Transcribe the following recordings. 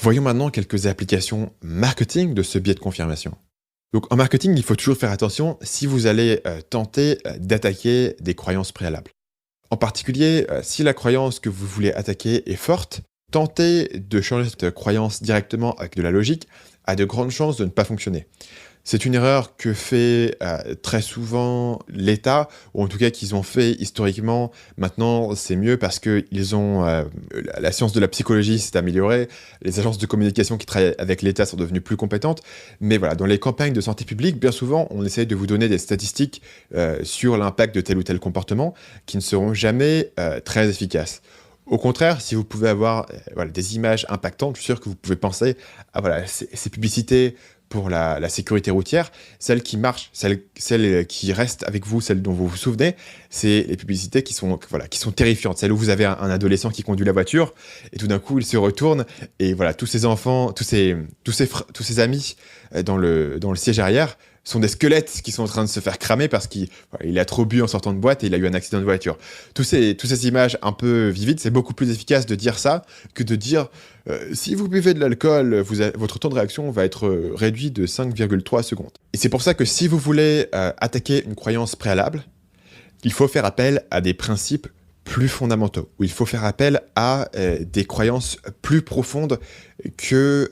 Voyons maintenant quelques applications marketing de ce biais de confirmation. Donc en marketing, il faut toujours faire attention si vous allez tenter d'attaquer des croyances préalables. En particulier, si la croyance que vous voulez attaquer est forte, tenter de changer cette croyance directement avec de la logique a de grandes chances de ne pas fonctionner. C'est une erreur que fait très souvent l'État, ou en tout cas qu'ils ont fait historiquement. Maintenant, c'est mieux parce que la science de la psychologie s'est améliorée, les agences de communication qui travaillent avec l'État sont devenues plus compétentes. Mais voilà, dans les campagnes de santé publique, bien souvent, on essaye de vous donner des statistiques sur l'impact de tel ou tel comportement qui ne seront jamais très efficaces. Au contraire, si vous pouvez avoir des images impactantes, je suis sûr que vous pouvez penser à ces publicités pour la sécurité routière, celles qui marchent, celles qui restent avec vous, celles dont vous vous souvenez, c'est les publicités qui sont terrifiantes. Celles où vous avez un adolescent qui conduit la voiture et tout d'un coup il se retourne et voilà, tous ses enfants, tous ses amis dans le siège arrière sont des squelettes qui sont en train de se faire cramer parce qu'il a trop bu en sortant de boîte et il a eu un accident de voiture. Toutes ces images un peu vivides, c'est beaucoup plus efficace de dire ça que de dire si vous buvez de l'alcool, votre temps de réaction va être réduit de 5,3 secondes. Et c'est pour ça que si vous voulez attaquer une croyance préalable, il faut faire appel à des principes plus fondamentaux, où il faut faire appel à des croyances plus profondes que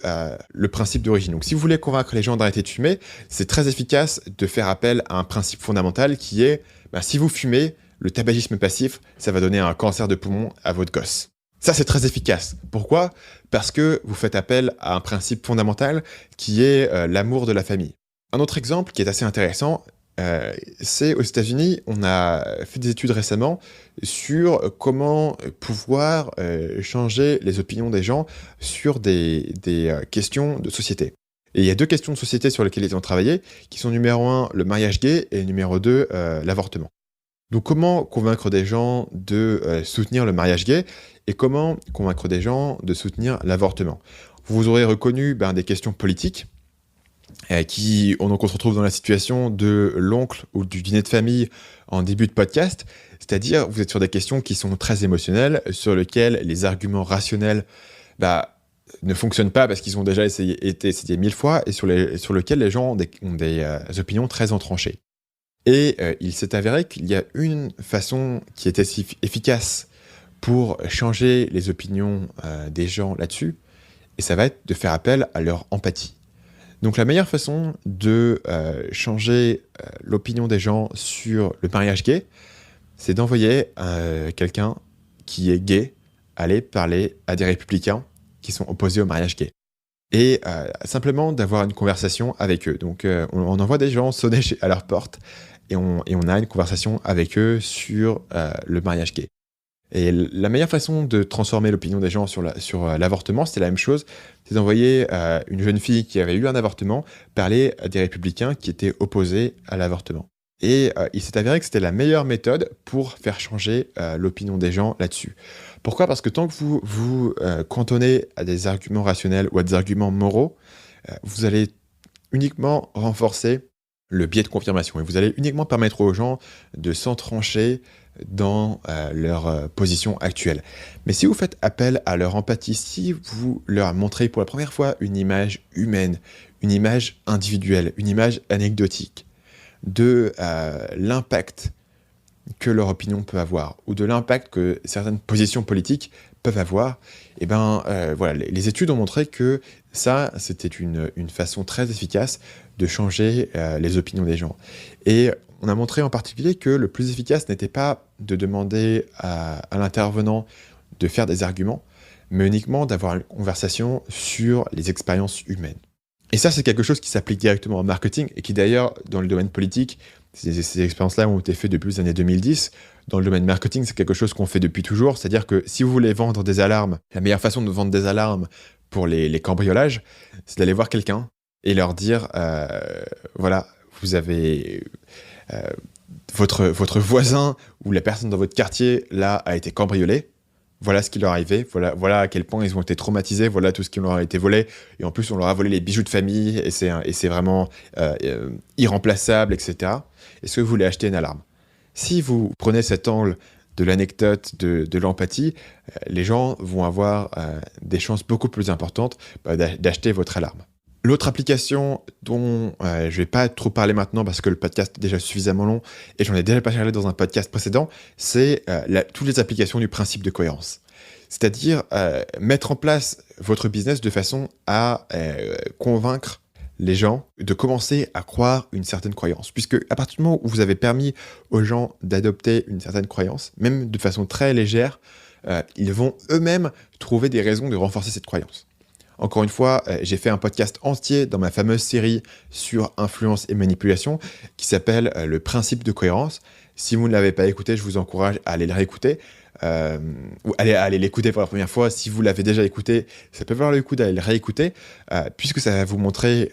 le principe d'origine. Donc si vous voulez convaincre les gens d'arrêter de fumer, c'est très efficace de faire appel à un principe fondamental qui est, si vous fumez, le tabagisme passif, ça va donner un cancer de poumon à votre gosse. Ça, c'est très efficace. Pourquoi ? Parce que vous faites appel à un principe fondamental qui est l'amour de la famille. Un autre exemple qui est assez intéressant, c'est aux États-Unis, on a fait des études récemment sur comment pouvoir changer les opinions des gens sur des questions de société. Et il y a 2 questions de société sur lesquelles ils ont travaillé, qui sont numéro 1, le mariage gay, et numéro 2, l'avortement. Donc comment convaincre des gens de soutenir le mariage gay, et comment convaincre des gens de soutenir l'avortement ? Vous aurez reconnu des questions politiques, donc on se retrouve dans la situation de l'oncle ou du dîner de famille en début de podcast, c'est-à-dire vous êtes sur des questions qui sont très émotionnelles, sur lesquelles les arguments rationnels ne fonctionnent pas parce qu'ils ont déjà été essayés 1000 fois et sur lesquels les gens ont des opinions très entranchées. Et il s'est avéré qu'il y a une façon qui était efficace pour changer les opinions des gens là-dessus, et ça va être de faire appel à leur empathie. Donc la meilleure façon de changer l'opinion des gens sur le mariage gay, c'est d'envoyer quelqu'un qui est gay aller parler à des républicains qui sont opposés au mariage gay. Et simplement d'avoir une conversation avec eux. Donc on envoie des gens sonner à leur porte et on a une conversation avec eux sur le mariage gay. Et la meilleure façon de transformer l'opinion des gens sur l'avortement, c'est la même chose, c'est d'envoyer une jeune fille qui avait eu un avortement parler à des républicains qui étaient opposés à l'avortement. Et il s'est avéré que c'était la meilleure méthode pour faire changer l'opinion des gens là-dessus. Pourquoi ? Parce que tant que vous cantonnez à des arguments rationnels ou à des arguments moraux, vous allez uniquement renforcer le biais de confirmation et vous allez uniquement permettre aux gens de s'entrancher dans leur position actuelle. Mais si vous faites appel à leur empathie, si vous leur montrez pour la première fois une image humaine, une image individuelle, une image anecdotique de l'impact que leur opinion peut avoir, ou de l'impact que certaines positions politiques peuvent avoir, les études ont montré que ça, c'était une façon très efficace de changer les opinions des gens. Et on a montré en particulier que le plus efficace n'était pas de demander à l'intervenant de faire des arguments, mais uniquement d'avoir une conversation sur les expériences humaines. Et ça, c'est quelque chose qui s'applique directement au marketing, et qui d'ailleurs, dans le domaine politique, ces expériences-là ont été faites depuis les années 2010. Dans le domaine marketing, c'est quelque chose qu'on fait depuis toujours, c'est-à-dire que si vous voulez vendre des alarmes, la meilleure façon de vendre des alarmes pour les cambriolages, c'est d'aller voir quelqu'un et leur dire, vous avez... votre voisin ou la personne dans votre quartier, là, a été cambriolé. Voilà ce qui leur est arrivé, voilà à quel point ils ont été traumatisés, voilà tout ce qui leur a été volé. Et en plus, on leur a volé les bijoux de famille, et c'est vraiment irremplaçable, etc. Est-ce que vous voulez acheter une alarme ? Si vous prenez cet angle de l'anecdote, de l'empathie, les gens vont avoir des chances beaucoup plus importantes d'acheter votre alarme. L'autre application dont je ne vais pas trop parler maintenant parce que le podcast est déjà suffisamment long et j'en ai déjà parlé dans un podcast précédent, c'est toutes les applications du principe de cohérence. C'est-à-dire mettre en place votre business de façon à convaincre les gens de commencer à croire une certaine croyance. Puisque à partir du moment où vous avez permis aux gens d'adopter une certaine croyance, même de façon très légère, ils vont eux-mêmes trouver des raisons de renforcer cette croyance. Encore une fois, j'ai fait un podcast entier dans ma fameuse série sur influence et manipulation qui s'appelle Le principe de cohérence. Si vous ne l'avez pas écouté, je vous encourage à aller le réécouter. Ou aller l'écouter pour la première fois. Si vous l'avez déjà écouté, ça peut valoir le coup d'aller le réécouter, puisque ça va vous montrer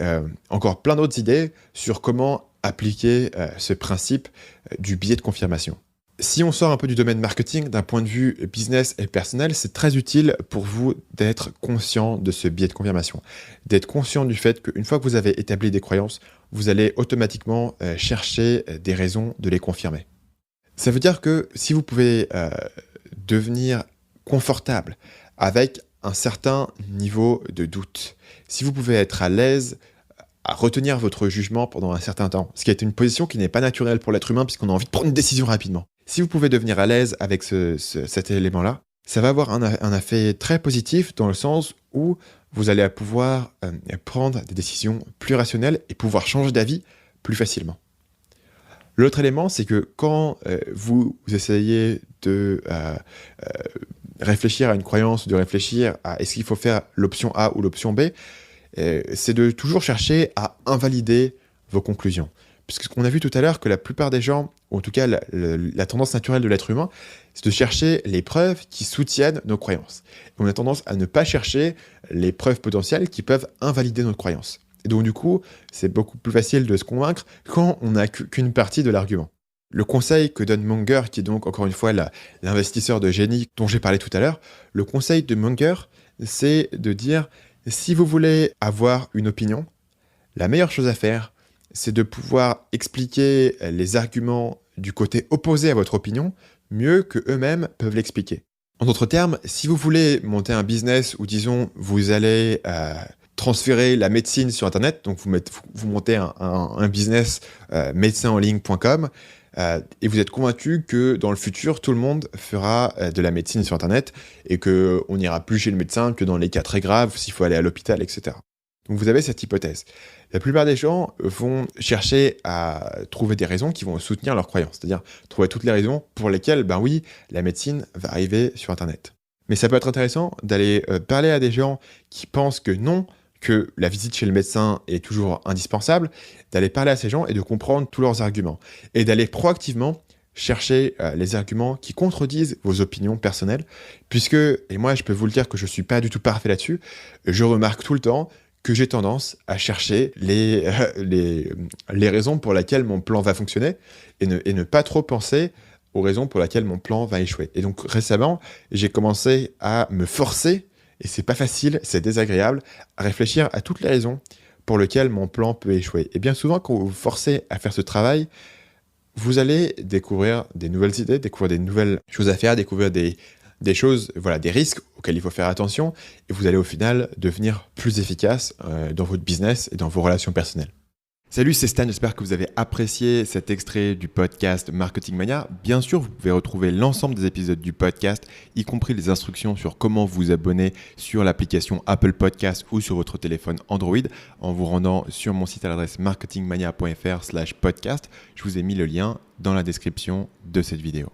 encore plein d'autres idées sur comment appliquer ce principe du biais de confirmation. Si on sort un peu du domaine marketing, d'un point de vue business et personnel, c'est très utile pour vous d'être conscient de ce biais de confirmation, d'être conscient du fait qu'une fois que vous avez établi des croyances, vous allez automatiquement chercher des raisons de les confirmer. Ça veut dire que si vous pouvez devenir confortable avec un certain niveau de doute, si vous pouvez être à l'aise à retenir votre jugement pendant un certain temps, ce qui est une position qui n'est pas naturelle pour l'être humain puisqu'on a envie de prendre une décision rapidement. Si vous pouvez devenir à l'aise avec cet élément-là, ça va avoir un effet très positif dans le sens où vous allez pouvoir prendre des décisions plus rationnelles et pouvoir changer d'avis plus facilement. L'autre élément, c'est que quand vous essayez de réfléchir à une croyance, de réfléchir à est-ce qu'il faut faire l'option A ou l'option B, c'est de toujours chercher à invalider vos conclusions. Puisqu'on a vu tout à l'heure que la plupart des gens, ou en tout cas la tendance naturelle de l'être humain, c'est de chercher les preuves qui soutiennent nos croyances. Et on a tendance à ne pas chercher les preuves potentielles qui peuvent invalider notre croyance. Et donc du coup, c'est beaucoup plus facile de se convaincre quand on n'a qu'une partie de l'argument. Le conseil que donne Munger, qui est donc encore une fois l'investisseur de génie dont j'ai parlé tout à l'heure, le conseil de Munger, c'est de dire, si vous voulez avoir une opinion, la meilleure chose à faire, c'est de pouvoir expliquer les arguments du côté opposé à votre opinion mieux que eux-mêmes peuvent l'expliquer. En d'autres termes, si vous voulez monter un business où, disons, vous allez transférer la médecine sur Internet, donc vous montez un business médecinenligne.com et vous êtes convaincu que dans le futur, tout le monde fera de la médecine sur Internet et qu'on n'ira plus chez le médecin que dans les cas très graves, s'il faut aller à l'hôpital, etc. Donc vous avez cette hypothèse. La plupart des gens vont chercher à trouver des raisons qui vont soutenir leurs croyances, c'est-à-dire trouver toutes les raisons pour lesquelles, ben oui, la médecine va arriver sur Internet. Mais ça peut être intéressant d'aller parler à des gens qui pensent que non, que la visite chez le médecin est toujours indispensable, d'aller parler à ces gens et de comprendre tous leurs arguments, et d'aller proactivement chercher les arguments qui contredisent vos opinions personnelles, puisque, et moi je peux vous le dire que je ne suis pas du tout parfait là-dessus, je remarque tout le temps que j'ai tendance à chercher les raisons pour lesquelles mon plan va fonctionner et ne pas trop penser aux raisons pour lesquelles mon plan va échouer. Et donc récemment, j'ai commencé à me forcer, et c'est pas facile, c'est désagréable, à réfléchir à toutes les raisons pour lesquelles mon plan peut échouer. Et bien souvent, quand vous vous forcez à faire ce travail, vous allez découvrir des nouvelles idées, découvrir des nouvelles choses à faire, découvrir des choses, voilà, des risques auxquels il faut faire attention, et vous allez au final devenir plus efficace dans votre business et dans vos relations personnelles. Salut, c'est Stan, j'espère que vous avez apprécié cet extrait du podcast Marketing Mania. Bien sûr, vous pouvez retrouver l'ensemble des épisodes du podcast, y compris les instructions sur comment vous abonner sur l'application Apple Podcast ou sur votre téléphone Android en vous rendant sur mon site à l'adresse marketingmania.fr/podcast. Je vous ai mis le lien dans la description de cette vidéo.